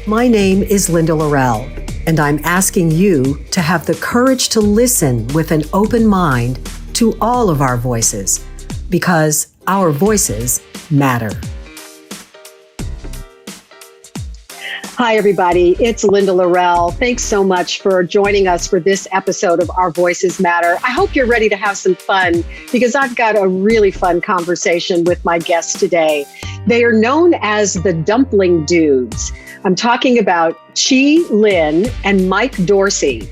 My name is Linda Laurel, and I'm asking you to have the courage to listen with an open mind to all of our voices, because our voices matter. Hi, everybody. It's Linda Laurel. Thanks so much for joining us for this episode of Our Voices Matter. I hope you're ready to have some fun, because I've got a really fun conversation with my guests today. They are known as the Dumpling Dudes. I'm talking about Chi Lin and Mike Dorsey,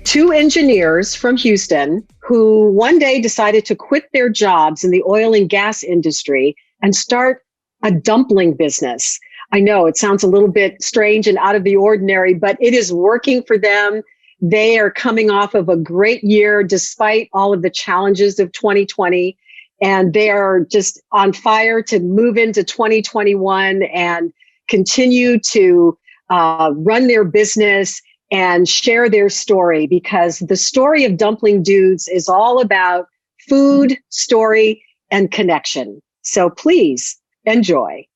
two engineers from Houston who one day decided to quit their jobs in the oil and gas industry and start a dumpling business. I know it sounds a little bit strange and out of the ordinary, but it is working for them. They are coming off of a great year despite all of the challenges of 2020. And they are just on fire to move into 2021 and continue to run their business and share their story, because the story of Dumpling Dudes is all about food, story, and connection. So please enjoy.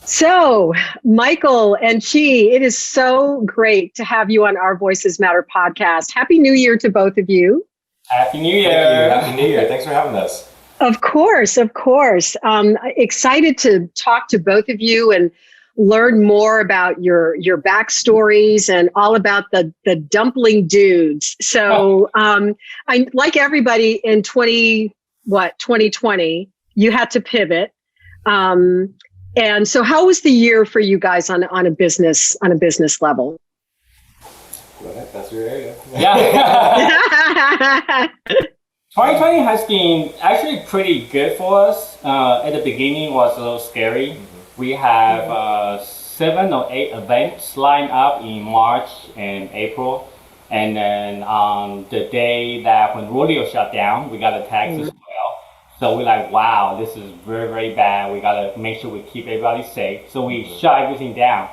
So, Michael and Chi, it is so great to have you on Our Voices Matter podcast. Happy New Year to both of you. Happy New Year. Happy New Year. Thanks for having us. Of course, of course. Excited to talk to both of you and learn more about your backstories and all about the Dumpling Dudes. So I like everybody in 2020, you had to pivot. And so how was the year for you guys on a business level? Go ahead, that's your area. Yeah. 2020 has been actually pretty good for us. At the beginning, it was a little scary. We have 7 or 8 events lined up in March and April. And then on the day that when rodeo shut down, we got attacked as well. So we're like, wow, this is very, very bad. We got to make sure we keep everybody safe. So we shut everything down.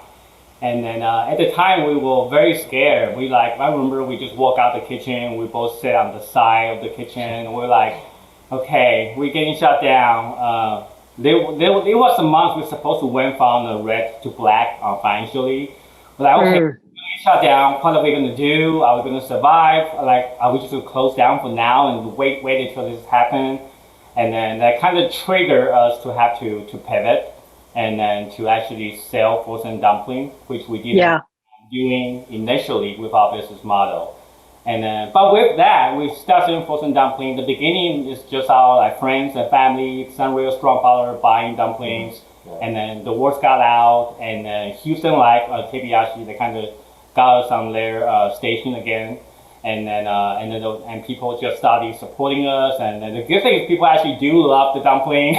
And then at the time, we were very scared. I remember we just walked out the kitchen. We both sat on the side of the kitchen. We're like, okay, we're getting shut down. It was a month we're supposed to went from the red to black financially. We're like, okay, we're getting shut down. What are we going to do? Are we going to survive? Are we just going to close down for now and wait until this happens? And then that kind of triggered us to have to pivot and then to actually sell frozen dumpling, which we didn't doing initially with our business model. And then, but with that, we started selling frozen dumpling. The beginning is just our friends and family, some real strong follower buying dumplings. And then the word got out, and then Houston Life, KBRC, they kind of got us on their station again. And then people just started supporting us. And then the good thing is people actually do love the dumpling.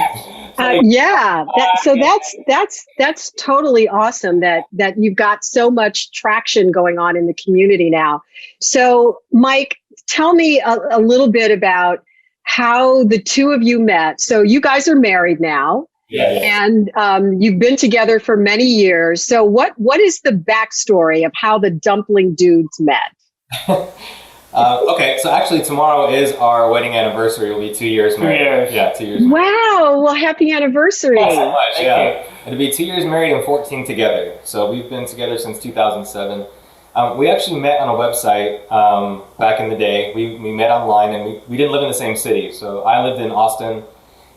That's totally awesome that you've got so much traction going on in the community now. So, Mike, tell me a little bit about how the two of you met. So you guys are married now. And you've been together for many years. So what is the backstory of how the Dumpling Dudes met? Okay, so actually tomorrow is our wedding anniversary. We'll be 2 years married. 2 years. Yeah, 2 years. Wow, well, happy anniversary. Thanks so much, yeah. It'll be 2 years married and 14 together. So we've been together since 2007. We actually met on a website back in the day. We met online, and we didn't live in the same city. So I lived in Austin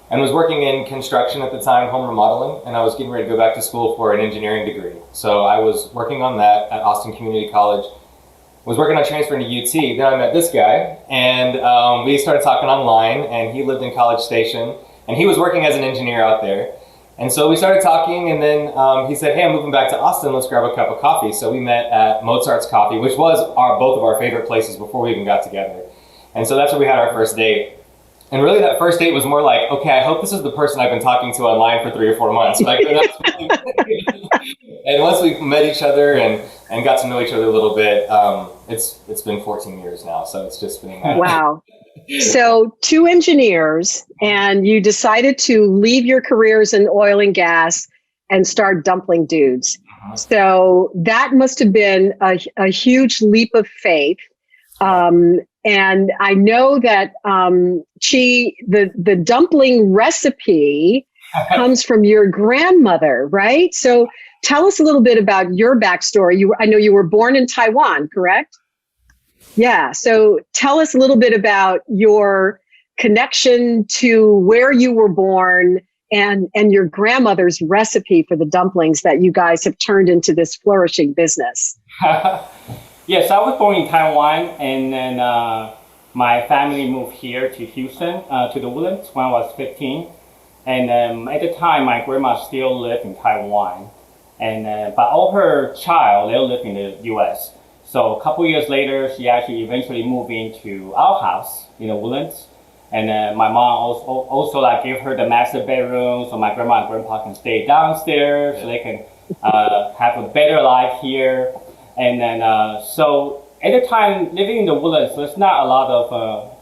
and was working in construction at the time, home remodeling, and I was getting ready to go back to school for an engineering degree. So I was working on that at Austin Community College. Was working on transferring to UT. Then I met this guy, and we started talking online, and he lived in College Station, and he was working as an engineer out there. And so we started talking, and then he said, hey, I'm moving back to Austin, let's grab a cup of coffee. So we met at Mozart's Coffee, which was both of our favorite places before we even got together. And so that's where we had our first date. And really that first date was more like, okay, I hope this is the person I've been talking to online for 3 or 4 months. And once we met each other and got to know each other a little bit, it's been 14 years now. So it's just been... Wow. So 2 engineers, and you decided to leave your careers in oil and gas and start Dumpling Dudes. So that must have been a huge leap of faith. And I know that Chi, the dumpling recipe comes from your grandmother, right? So tell us a little bit about your backstory. I know you were born in Taiwan, correct? Yeah. So tell us a little bit about your connection to where you were born and your grandmother's recipe for the dumplings that you guys have turned into this flourishing business. Yes, I was born in Taiwan, and then my family moved here to Houston, to the Woodlands when I was 15. And at the time, my grandma still lived in Taiwan, and but all her child, they lived in the U.S. So a couple years later, she actually eventually moved into our house in the Woodlands. And my mom also like gave her the master bedroom so my grandma and grandpa can stay downstairs, so they can have a better life here. And then so at the time living in the Woodlands, there's not a lot of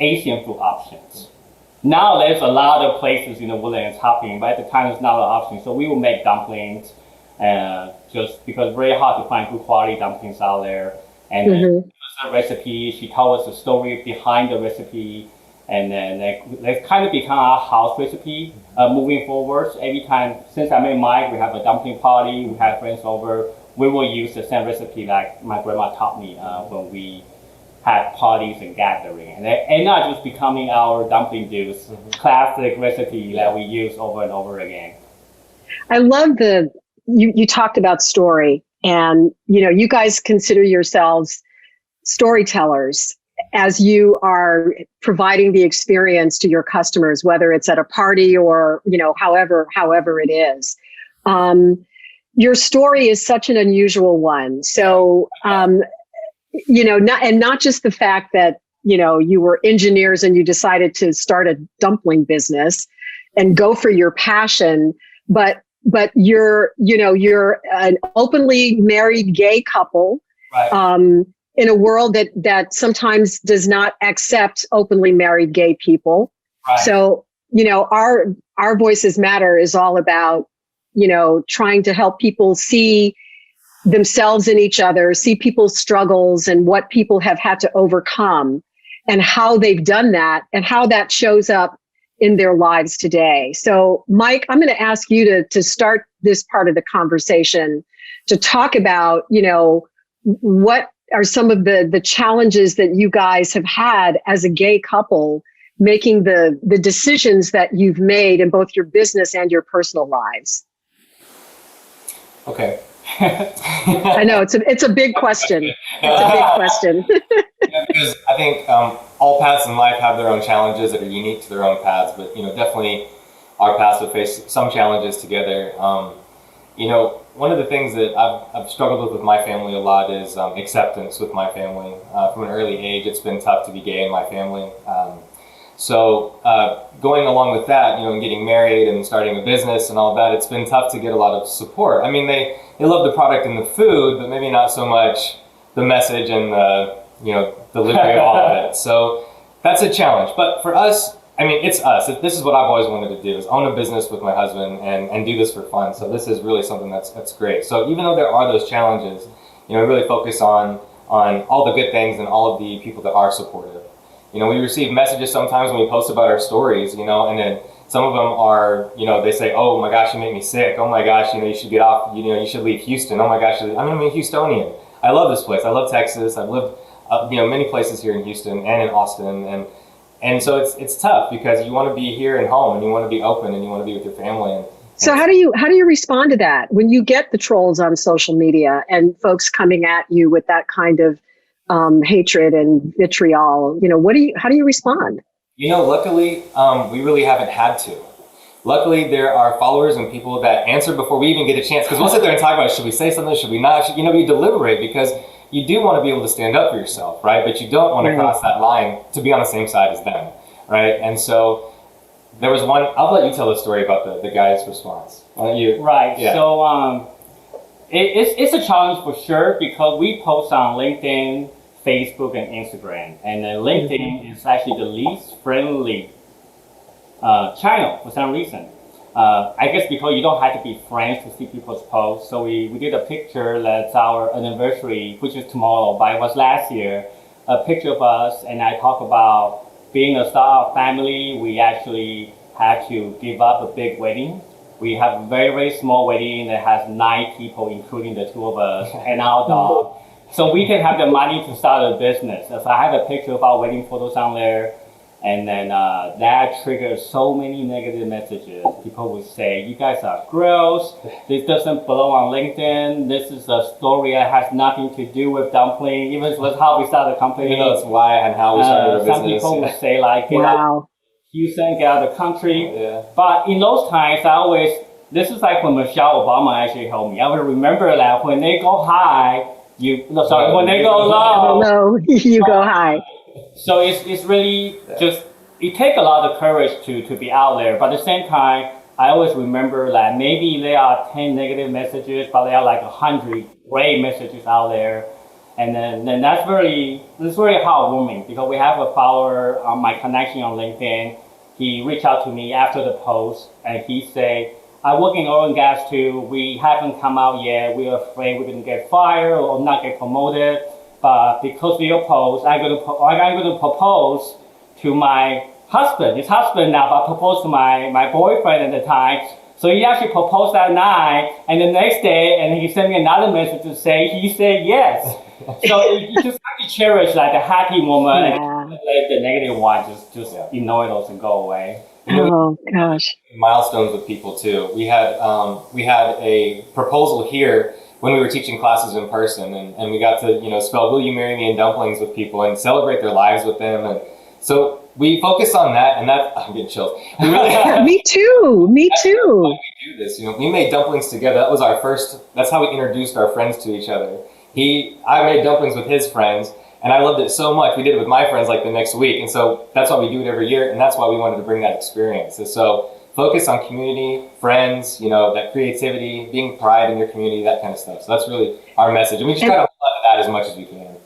Asian food options. Now there's a lot of places in the Woodlands happening, but at the time there's not a lot of options. So we would make dumplings, just because it's very hard to find good quality dumplings out there. And then a recipe, she told us the story behind the recipe. And then that's kind of become our house recipe moving forward. Every time, since I met Mike, we have a dumpling party, we have friends over, we will use the same recipe like my grandma taught me when we had parties and gathering. And not just becoming our dumpling juice, classic recipe that we use over and over again. I love you talked about story, and you guys consider yourselves storytellers as you are providing the experience to your customers, whether it's at a party or, however it is. Your story is such an unusual one. So, not just the fact that, you were engineers and you decided to start a dumpling business and go for your passion, but you're an openly married gay couple. Right. In a world that sometimes does not accept openly married gay people. Right. So, our Voices Matter is all about, trying to help people see themselves in each other, see people's struggles and what people have had to overcome and how they've done that and how that shows up in their lives today. So, Mike, I'm going to ask you to start this part of the conversation to talk about, what are some of the challenges that you guys have had as a gay couple making the decisions that you've made in both your business and your personal lives? Okay. I know it's a big question. It's a big question. Because I think all paths in life have their own challenges that are unique to their own paths, but definitely our paths have faced some challenges together. One of the things that I've struggled with my family a lot is acceptance with my family. From an early age, it's been tough to be gay in my family. So going along with that, and getting married and starting a business and all that, it's been tough to get a lot of support. I mean, they love the product and the food, but maybe not so much the message and the delivery of all of it. So that's a challenge. But for us, I mean, it's us. This is what I've always wanted to do, is own a business with my husband and do this for fun. So this is really something that's great. So even though there are those challenges, we really focus on all the good things and all of the people that are supportive. We receive messages sometimes when we post about our stories, and then some of them are, they say, oh my gosh, you make me sick. Oh my gosh, you should get off, you should leave Houston. Oh my gosh, I'm a Houstonian. I love this place. I love Texas. I've lived, many places here in Houston and in Austin. And so it's tough because you want to be here and home and you want to be open and you want to be with your family. So how do you respond to that when you get the trolls on social media and folks coming at you with that kind of hatred and vitriol? How do you respond? Luckily, we really haven't had to. Luckily, there are followers and people that answer before we even get a chance. Because we'll sit there and talk about, should we say something? Should we not? We deliberate because you do want to be able to stand up for yourself, right? But you don't want to cross that line to be on the same side as them, right? And so there was one. I'll let you tell the story about the guy's response. Why don't you? Right. Yeah. So it's a challenge for sure because we post on LinkedIn, Facebook, and Instagram, and LinkedIn is actually the least friendly channel for some reason. I guess because you don't have to be friends to see people's posts. So we did a picture that's our anniversary, which is tomorrow, but it was last year, a picture of us, and I talk about being a startup family. We actually had to give up a big wedding. We have a very, very small wedding that has 9 people, including the 2 of us and our dog. So we can have the money to start a business. So I have a picture of our wedding photos on there. And then that triggered so many negative messages. People would say, you guys are gross. This doesn't belong on LinkedIn. This is a story that has nothing to do with Dumpling. Even with how we started the company. Even though it's why and how we started our business. Some people would say like, get out of Houston, get out of the country. Yeah. But in those times, this is like when Michelle Obama actually helped me. I would remember that when they go high, when they go low, you go high. So it's really just, it takes a lot of courage to be out there. But at the same time, I always remember that maybe there are 10 negative messages, but there are like 100 great messages out there. And then that's very heartwarming, because we have a follower on my connection on LinkedIn. He reached out to me after the post and he said, I work in oil and gas too. We haven't come out yet. We're afraid we're going to get fired or not get promoted. But because of your post, I'm going to propose to my husband. His husband now, but proposed to my boyfriend at the time. So he actually proposed that night, and the next day, and he sent me another message to say he said yes. So you just have to cherish like the happy moment and let the negative one just ignore those and go away. Oh gosh! Milestones with people too. We had a proposal here when we were teaching classes in person, and we got to spell "Will you marry me" in dumplings with people and celebrate their lives with them, and so we focused on that. And that I'm getting chills. We really, Me too. We do this. We made dumplings together. That was our first. That's how we introduced our friends to each other. I made dumplings with his friends. And I loved it so much. We did it with my friends like the next week. And so that's why we do it every year. And that's why we wanted to bring that experience. And so focus on community, friends, that creativity, being pride in your community, that kind of stuff. So that's really our message. And we just try to apply that as much as we can.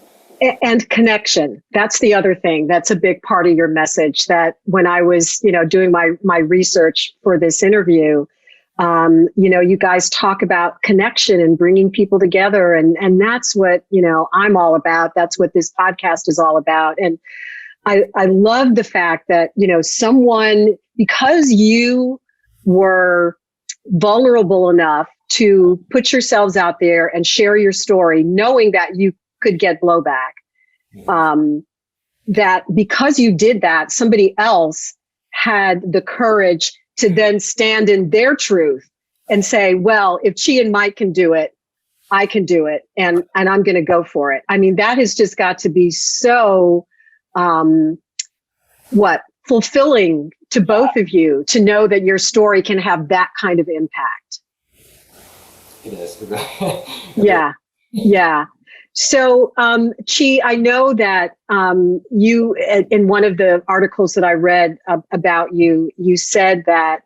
And connection. That's the other thing. That's a big part of your message, that when I was, doing my research for this interview, you guys talk about connection and bringing people together. And that's what, I'm all about. That's what this podcast is all about. And I love the fact that, someone, because you were vulnerable enough to put yourselves out there and share your story, knowing that you could get blowback, that because you did that, somebody else had the courage to then stand in their truth and say, well, if Chi and Mike can do it, I can do it. And I'm going to go for it. I mean, that has just got to be so, fulfilling to both of you to know that your story can have that kind of impact. It is. Yeah. So, Chi, I know that you, in one of the articles that I read about you, you said that,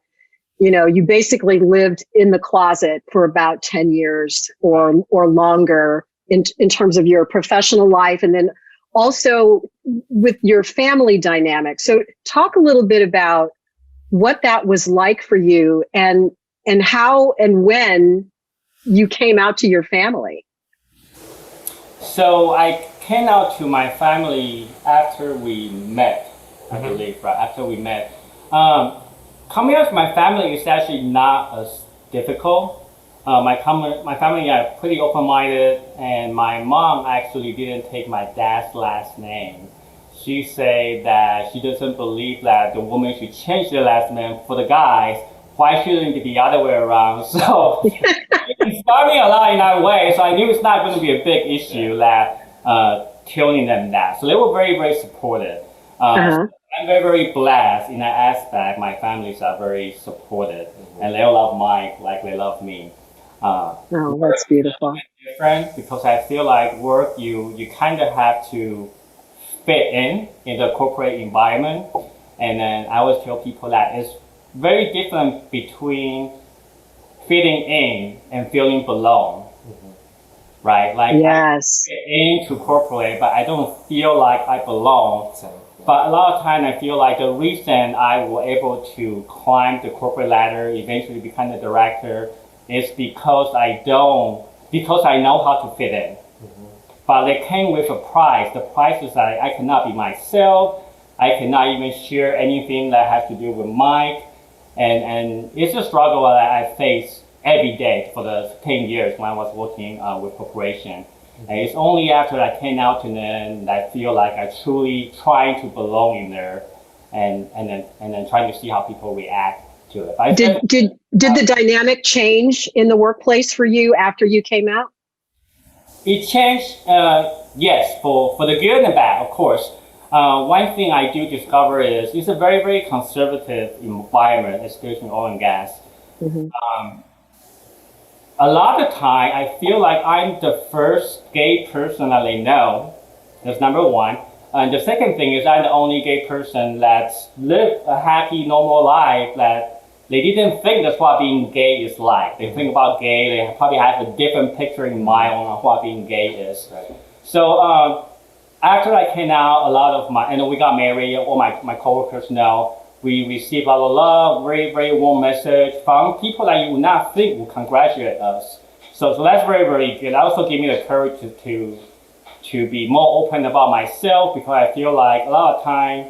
you basically lived in the closet for about 10 years or longer in terms of your professional life, and then also with your family dynamic. So talk a little bit about what that was like for you and how and when you came out to your family. So I came out to my family after we met, I believe, right? After we met. Coming out to my family is actually not as difficult. My family are pretty open-minded, and my mom actually didn't take my dad's last name. She said that she doesn't believe that the woman should change their last name for the guys. Why shouldn't it be the other way around? So it scarred me a lot in that way. So I knew it's not going to be a big issue that telling them that. So they were very, very supportive. I'm very, very blessed in that aspect. My families are very supportive, and they love Mike like they love me. That's beautiful. Different, because I feel like work, you kind of have to fit in the corporate environment. And then I always tell people that it's very different between fitting in and feeling belong, right? Like yes. I fit into corporate, but I don't feel like I belong. But a lot of time I feel like the reason I was able to climb the corporate ladder, eventually become the director, is because I know how to fit in. But it came with a price. The price is that I cannot be myself. I cannot even share anything that has to do with Mike. and it's a struggle that I face every day for the 10 years when I was working with corporation. And it's only after I came out to them that I feel like I truly trying to belong in there, and then trying to see how people react to it. Did the dynamic change in the workplace for you after you came out? It changed, yes, for the good and the bad, of course. One thing I do discover is it's a very, very conservative environment, especially in oil and gas. A lot of time, I feel like I'm the first gay person that they know. That's number one. And the second thing is I'm the only gay person that's lived a happy, normal life that they didn't think that's what being gay is like. They think about gay, they probably have a different picture in mind on what being gay is. Right. So after I came out, a lot of and we got married, all my coworkers know, we received a lot of love, very, very warm message from people that you would not think would congratulate us. So that's very, very good. That also gave me the courage to be more open about myself, because I feel like a lot of time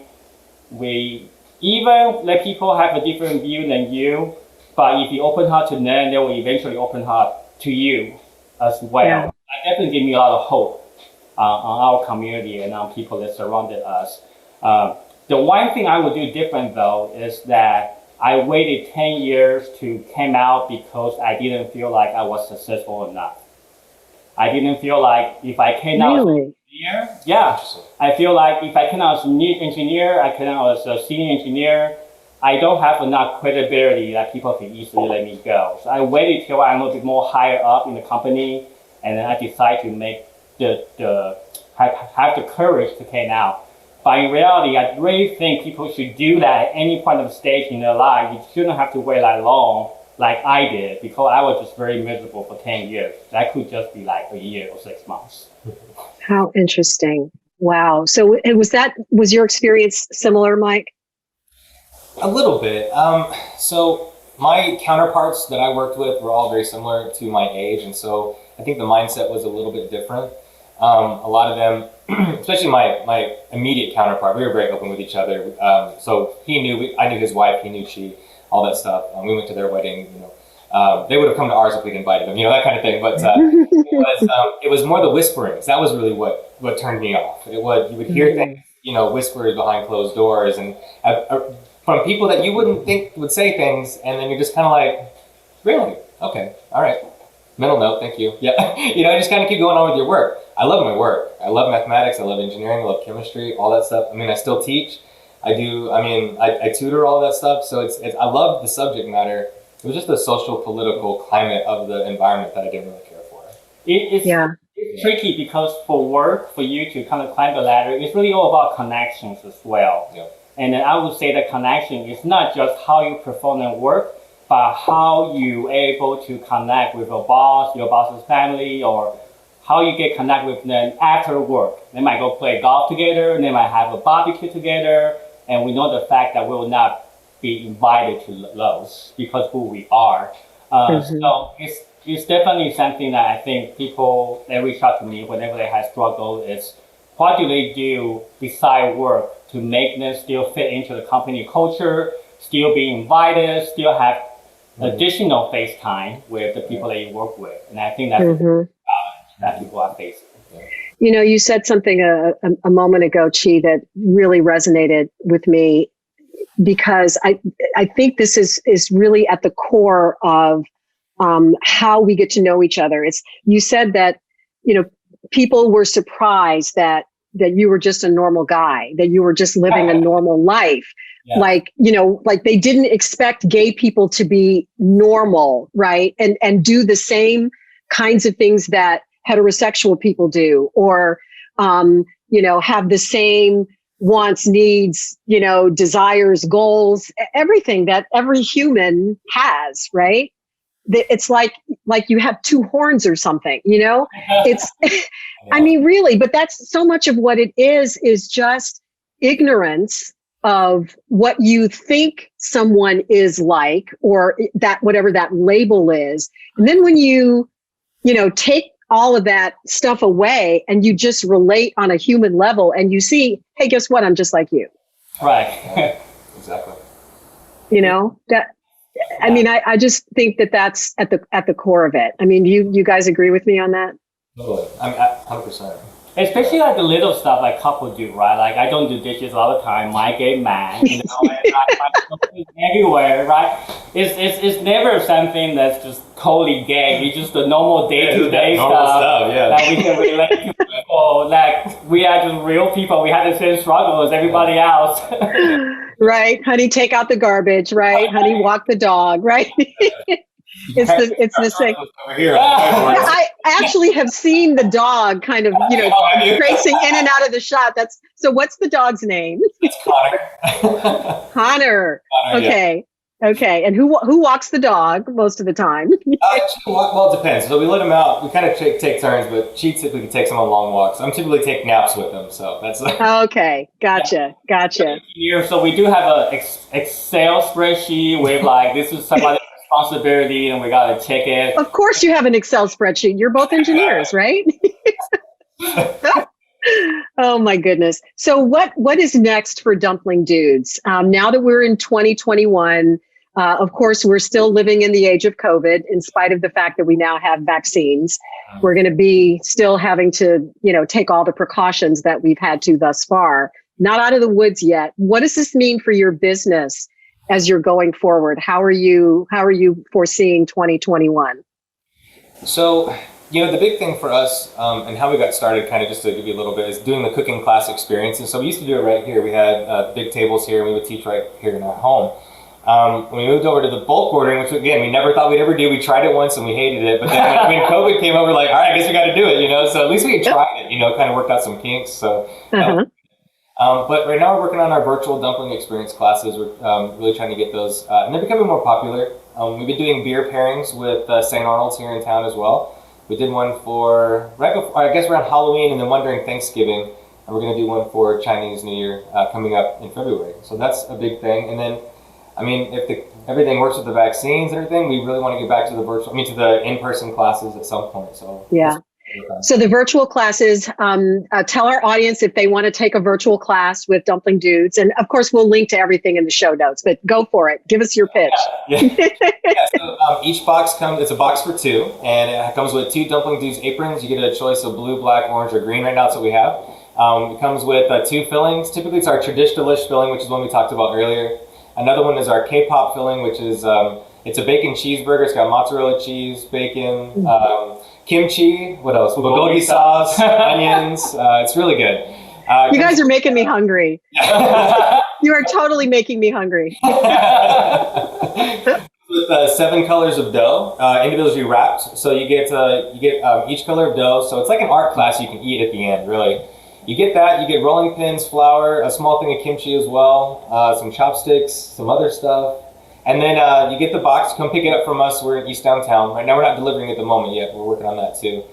we even let people have a different view than you, but if you open heart to them, they will eventually open heart to you as well. Yeah. That definitely gave me a lot of hope on our community and on people that surrounded us. The one thing I would do different though is that I waited 10 years to come out because I didn't feel like I was successful enough. I didn't feel like if I came out as an engineer, I feel like if I came out as an engineer, I came out as a senior engineer, I don't have enough credibility that people can easily let me go. So I waited till I'm a little bit more higher up in the company, and then I decided to make have the courage to come out. But in reality, I really think people should do that at any point of stage in their life. You shouldn't have to wait that long like I did, because I was just very miserable for 10 years. That could just be like a year or 6 months. How interesting. Wow. So was your experience similar, Mike? A little bit. So my counterparts that I worked with were all very similar to my age, and so I think the mindset was a little bit different. A lot of them, especially my immediate counterpart, we were very open with each other. So he knew, I knew his wife, he knew she, all that stuff. We went to their wedding, they would have come to ours if we'd invited them, that kind of thing. But it was more the whisperings. That was really what turned me off. You would hear things, whispers behind closed doors, and from people that you wouldn't think would say things, and then you're just kind of like, really? Okay, all right. Mental note, thank you. Yeah, just kind of keep going on with your work. I love my work. I love mathematics. I love engineering. I love chemistry. All that stuff. I still teach. I do. I tutor all that stuff. So it's I love the subject matter. It was just the social, political climate of the environment that I didn't really care for. It's tricky because for you to kind of climb the ladder, it's really all about connections as well. Yeah. And then I would say that connection is not just how you perform and work, but how you able to connect with your boss's family, or how you get connect with them after work. They might go play golf together, and they might have a barbecue together, and we know the fact that we will not be invited to those because who we are. So it's definitely something that I think people, they reach out to me whenever they have struggle is, what do they do beside work to make them still fit into the company culture, still be invited, still have additional face time with the people that you work with. And I think that's the challenge that people are facing. You said something a moment ago, Chi, that really resonated with me, because I think this is really at the core of how we get to know each other. You said that, people were surprised that you were just a normal guy, that you were just living a normal life. Yeah. Like they didn't expect gay people to be normal, right? And do the same kinds of things that heterosexual people do, or, have the same wants, needs, desires, goals, everything that every human has, right? It's like you have two horns or something, it's, really, but that's so much of what it is just ignorance of what you think someone is like, or that whatever that label is. And then when you take all of that stuff away and you just relate on a human level, and you see, hey, guess what? I'm just like you. Right. Exactly. That I mean, I just think that that's at the core of it. I mean, you guys agree with me on that? Totally. I'm at 100%. Especially like the little stuff like couple do, right? Like I don't do dishes all the time. Mike get mad, you know, and I everywhere, right? It's never something that's just totally gay. It's just the normal day-to-day stuff that we can relate to people. Like we are just real people. We have the same struggle as everybody else. Right, honey, take out the garbage. Right, honey, walk the dog. Right. It's the same. I actually have seen the dog kind of, tracing in and out of the shot. So what's the dog's name? It's Connor. Connor. Okay. Yeah. Okay. And who walks the dog most of the time? Well, it depends. So we let him out. We kind of take turns, but she typically takes him on long walks. I'm typically taking naps with him, so that's okay. Gotcha. Here, so we do have a Excel spreadsheet with like this is somebody's responsibility, and we gotta check it. Of course, you have an Excel spreadsheet. You're both engineers, right? Oh my goodness. So what is next for Dumpling Dudes? Now that we're in 2021, of course, we're still living in the age of COVID, in spite of the fact that we now have vaccines. We're going to be still having to, take all the precautions that we've had to thus far. Not out of the woods yet. What does this mean for your business as you're going forward? How are you foreseeing 2021? So, the big thing for us and how we got started, kind of just to give you a little bit, is doing the cooking class experience. And so we used to do it right here. We had big tables here, and we would teach right here in our home. When we moved over to the bulk ordering, which again, we never thought we'd ever do. We tried it once and we hated it. But then when COVID came over, we're like, all right, I guess we got to do it, So at least we had tried it, kind of worked out some kinks. So. But right now we're working on our virtual dumpling experience classes. We're really trying to get those, and they're becoming more popular. We've been doing beer pairings with St. Arnold's here in town as well. We did one for right before, I guess, around Halloween, and then one during Thanksgiving, and we're going to do one for Chinese New Year coming up in February. So that's a big thing. And then, I mean, if everything works with the vaccines and everything, we really want to get back to to the in-person classes at some point. So yeah. So the virtual classes, tell our audience if they want to take a virtual class with Dumpling Dudes. And of course, we'll link to everything in the show notes, but go for it. Give us your pitch. So each box it's a box for two, and it comes with 2 Dumpling Dudes aprons. You get a choice of blue, black, orange, or green. Right now, that's what we have. It comes with 2 fillings. Typically, it's our traditional-ish filling, which is one we talked about earlier. Another one is our K-pop filling, which is it's a bacon cheeseburger. It's got mozzarella cheese, bacon, kimchi, what else? Bulgogi sauce, onions. It's really good. You guys are making me hungry. You are totally making me hungry. With 7 colors of dough, individually wrapped. So you get each color of dough. So it's like an art class you can eat at the end, really. You get that. You get rolling pins, flour, a small thing of kimchi as well, some chopsticks, some other stuff. And then you get the box. Come pick it up from us. We're in East Downtown. Right now we're not delivering at the moment yet. We're working on that too.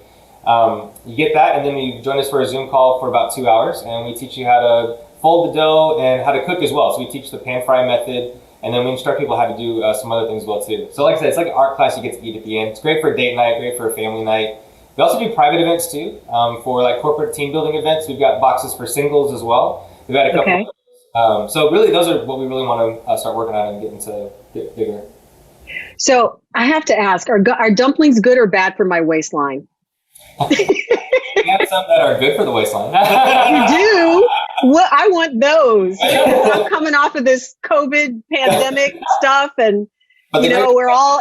You get that, and then you join us for a Zoom call for about 2 hours, and we teach you how to fold the dough and how to cook as well. So we teach the pan fry method, and then we instruct people how to do some other things as well too. So like I said, it's like an art class you get to eat at the end. It's great for a date night, great for a family night. We also do private events too, for like corporate team building events. We've got boxes for singles as well. We've had a couple. Okay. So really, those are what we really want to start working on and get bigger. So I have to ask: Are dumplings good or bad for my waistline? We have some that are good for the waistline. You do? Well, I want those. I'm coming off of this COVID pandemic stuff, and we're all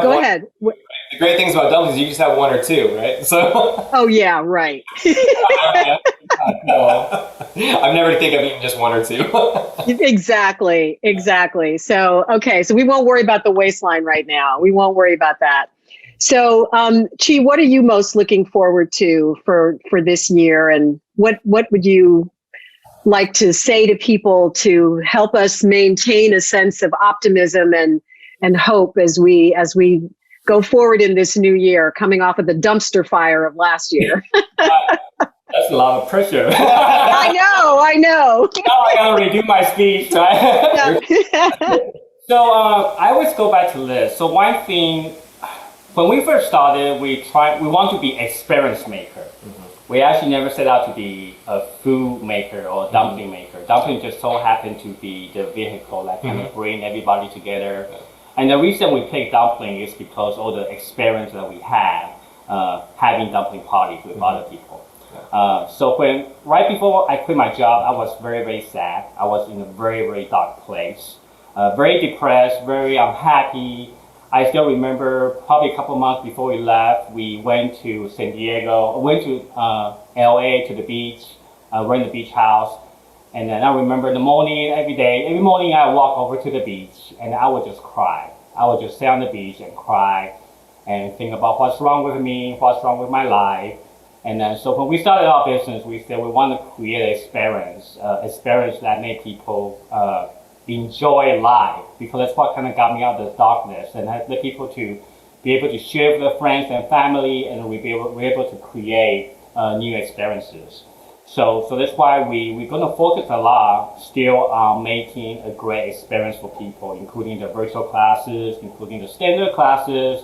Go ahead. The great things about dumplings is you just have 1 or 2, right? So. Oh yeah, right. No. I've never think I've eaten just 1 or 2. Exactly. So so we won't worry about the waistline right now. We won't worry about that. So, Chi, what are you most looking forward to for this year, and what would you like to say to people to help us maintain a sense of optimism and hope as we go forward in this new year, coming off of the dumpster fire of last year? That's a lot of pressure. I know. Now I gotta redo my speech, right? So I always go back to this. So one thing, when we first started, we want to be experience maker. Mm-hmm. We actually never set out to be a food maker or a dumpling maker. Dumpling just so happened to be the vehicle that kind of bring everybody together. And the reason we picked dumpling is because all the experience that we had having dumpling parties with other people. So right before I quit my job, I was very, very sad. I was in a very, very dark place, very depressed, very unhappy. I still remember probably a couple months before we left, we went to San Diego, went to LA to the beach, we're in the beach house. And then I remember in the morning, every morning I walk over to the beach and I would just cry. I would just stay on the beach and cry and think about what's wrong with me, what's wrong with my life. And then so when we started our business, we said we want to create an experience that made people enjoy life, because that's what kind of got me out of the darkness, and the people to be able to share with their friends and family, and we're able to create new experiences. So that's why we're going to focus a lot still on making a great experience for people, including the virtual classes, including the standard classes.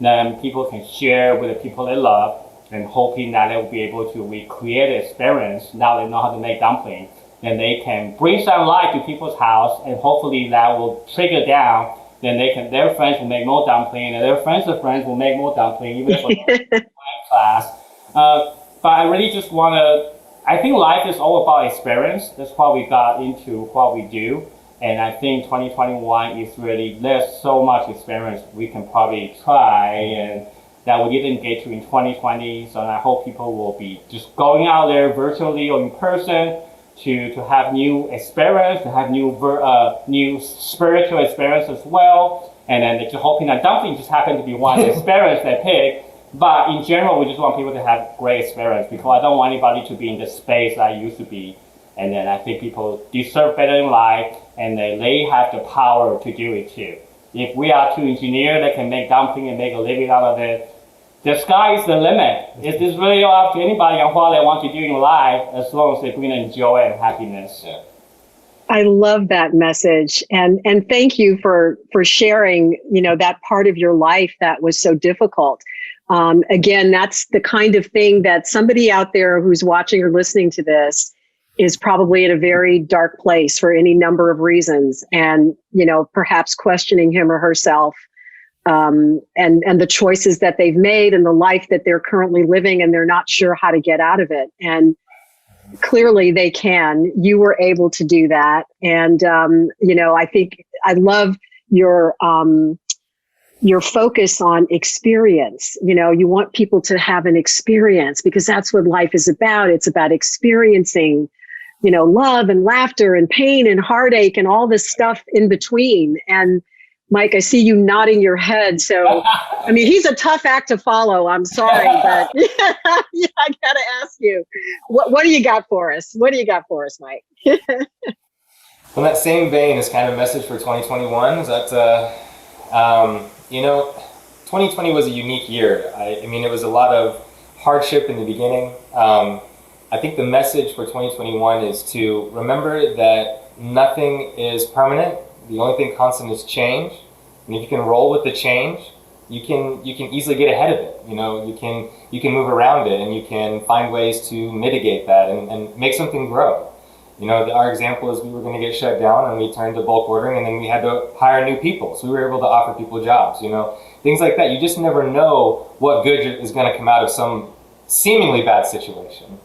Then people can share with the people they love, and hoping that they will be able to recreate the experience. Now they know how to make dumplings, then they can bring some life to people's house, and hopefully that will trigger down. Then their friends will make more dumpling, and their friends of friends will make more dumpling, even for the class. But I really just want to. I think life is all about experience. That's why we got into what we do. And I think 2021 is really, there's so much experience we can probably try and that we didn't get to in 2020. So I hope people will be just going out there virtually or in person to have new experience, to have new spiritual experience as well. And then just hoping that dumpling just happened to be one experience they pick. But in general, we just want people to have great experience, because I don't want anybody to be in the space I used to be. And then I think people deserve better in life, and they have the power to do it too. If we are two engineers that can make dumpling and make a living out of it, the sky is the limit. It's really up to anybody on what they want to do in life, as long as they bring joy and happiness. Yeah. I love that message, and thank you for sharing, that part of your life that was so difficult. Again, that's the kind of thing that somebody out there who's watching or listening to this is probably in a very dark place for any number of reasons, and perhaps questioning him or herself, and the choices that they've made and the life that they're currently living, and they're not sure how to get out of it. And clearly they can. You were able to do that. And, I think I love your focus on experience. You want people to have an experience, because that's what life is about. It's about experiencing, love and laughter and pain and heartache and all this stuff in between. And Mike, I see you nodding your head. So, he's a tough act to follow. I'm sorry, but yeah, I gotta ask you, what do you got for us? What do you got for us, Mike? Well, that same vein is kind of a message for 2021. Is that 2020 was a unique year. It was a lot of hardship in the beginning. I think the message for 2021 is to remember that nothing is permanent. The only thing constant is change, and if you can roll with the change, you can easily get ahead of it. You can move around it, and you can find ways to mitigate that and make something grow. Our example is we were going to get shut down, and we turned to bulk ordering, and then we had to hire new people, so we were able to offer people jobs. Things like that. You just never know what good is going to come out of some seemingly bad situation,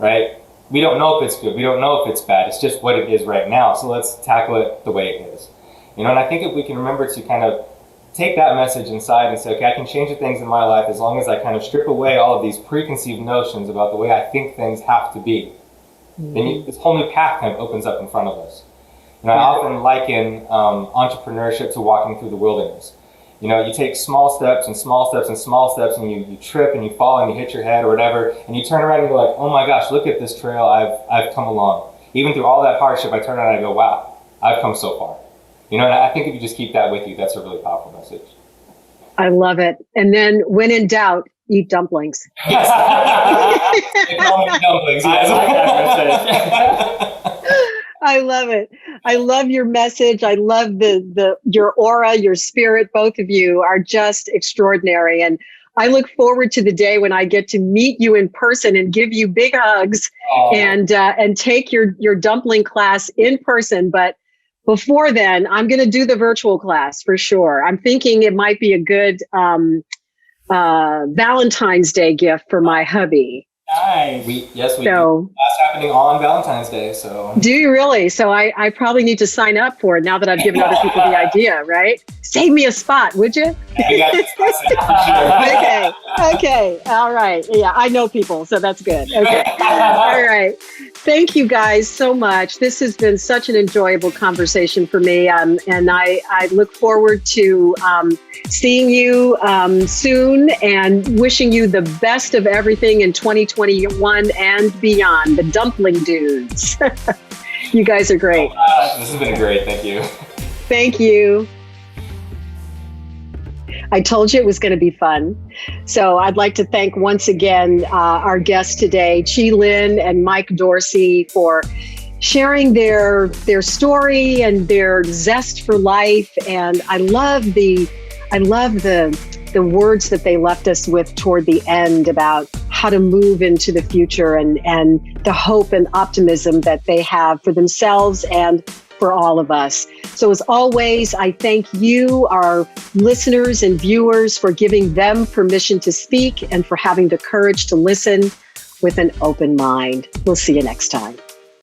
right? We don't know if it's good. We don't know if it's bad. It's just what it is right now. So let's tackle it the way it is. And I think if we can remember to kind of take that message inside and say, okay, I can change the things in my life as long as I kind of strip away all of these preconceived notions about the way I think things have to be. Then this whole new path kind of opens up in front of us. I often liken entrepreneurship to walking through the wilderness. You take small steps and small steps and small steps, and you trip and you fall and you hit your head or whatever, and you turn around and go like, oh my gosh, look at this trail I've come along. Even through all that hardship, I turn around and I go, wow, I've come so far. And I think if you just keep that with you, that's a really powerful message. I love it. And then when in doubt, eat dumplings. Yes. Dumplings, yes. I like that message. I love it. I love your message. I love your aura, your spirit. Both of you are just extraordinary. And I look forward to the day when I get to meet you in person and give you big hugs and take your dumpling class in person. But before then, I'm going to do the virtual class for sure. I'm thinking it might be a good Valentine's Day gift for my hubby. Nice. We do. That's happening on Valentine's Day. So Do you really? So I probably need to sign up for it now that I've given other people the idea, right? Save me a spot, would you? we got this for sure. Okay. All right. Yeah, I know people, so that's good. Okay. All right. Thank you guys so much. This has been such an enjoyable conversation for me. And I look forward to seeing you soon and wishing you the best of everything in 2021 and beyond. The Dumpling Dudes. You guys are great. This has been great. Thank you. Thank you. I told you it was going to be fun. So I'd like to thank once again our guests today, Chi Lin and Mike Dorsey, for sharing their story and their zest for life. And I love the words that they left us with toward the end about how to move into the future and the hope and optimism that they have for themselves and for all of us. So as always, I thank you, our listeners and viewers, for giving them permission to speak and for having the courage to listen with an open mind. We'll see you next time.